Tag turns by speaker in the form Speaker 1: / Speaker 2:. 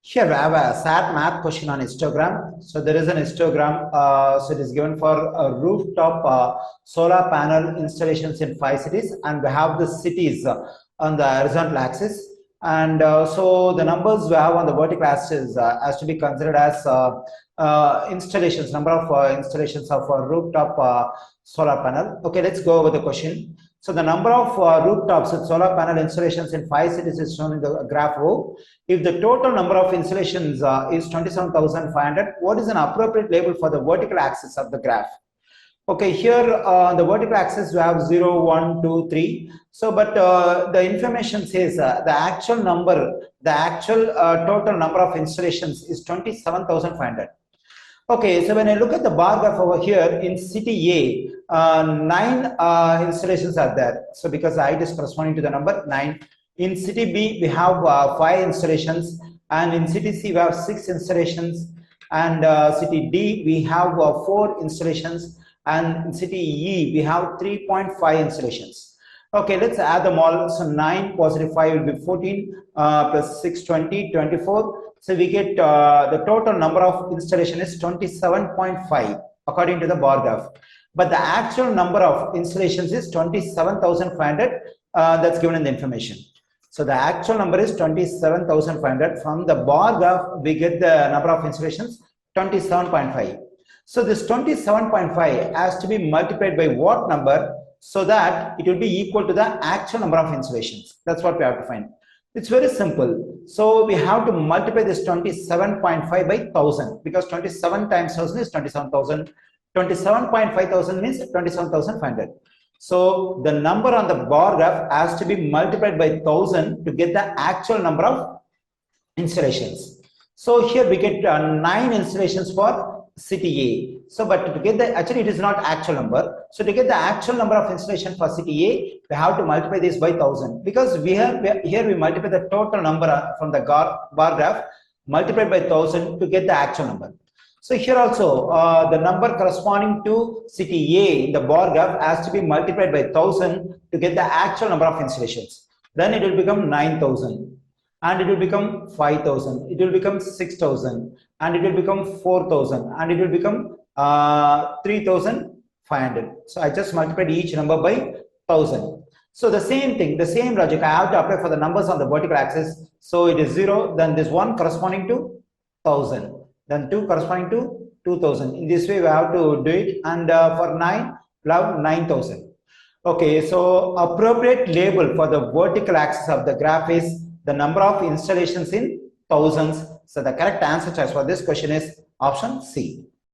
Speaker 1: Here we have a SAT math question on histogram. So there is an histogram. So it is given for rooftop solar panel installations in 5 cities, and we have the cities on the horizontal axis. And so the numbers we have on the vertical axis has to be considered as installations, number of installations of rooftop solar panel. Okay, let's go over the question. So the number of rooftops with solar panel installations in 5 cities is shown in the graph row. If the total number of installations is 27,500, what is an appropriate label for the vertical axis of the graph? Okay, here the vertical axis we have 0, 1, 2, 3. So, but the information says the actual total number of installations is 27,500. Okay, so when I look at the bar graph over here in city A, 9 installations are there. So because the height is corresponding to the number 9. In city B, we have 5 installations, and in city C, we have 6 installations, and city D, we have 4 installations, and in city E, we have 3.5 installations. Okay, let's add them all. So 9 positive 5 will be 14 plus 6, 20, 24. So we get the total number of installation is 27.5 according to the bar graph. But the actual number of installations is 27,500. That's given in the information. So the actual number is 27,500. From the bar graph, we get the number of installations 27.5. So this 27.5 has to be multiplied by what number so that it will be equal to the actual number of installations. That's what we have to find. It's very simple. So we have to multiply this 27.5 by 1000 because 27 times 1000 is 27,000. 27.5 thousand means 27,500. So the number on the bar graph has to be multiplied by 1000 to get the actual number of installations. So here we get 9 installations for city A. So but to get the, actually it is not actual number. So to get the actual number of installation for city A, we have to multiply this by 1000 because here we multiply the total number from the bar graph multiplied by 1000 to get the actual number. So here also the number corresponding to city A in the bar graph has to be multiplied by 1000 to get the actual number of installations. Then it will become 9,000, and it will become 5,000, it will become 6,000, and it will become 4,000, and it will become 3,500. So I just multiplied each number by 1000. So the same thing, the same logic I have to apply for the numbers on the vertical axis. So it is 0, then this 1 corresponding to 1000, then 2 corresponding to 2000. In this way we have to do it, and for 9 we have 9,000. Okay, so appropriate label for the vertical axis of the graph is the number of installations in thousands. So the correct answer choice for this question is option C.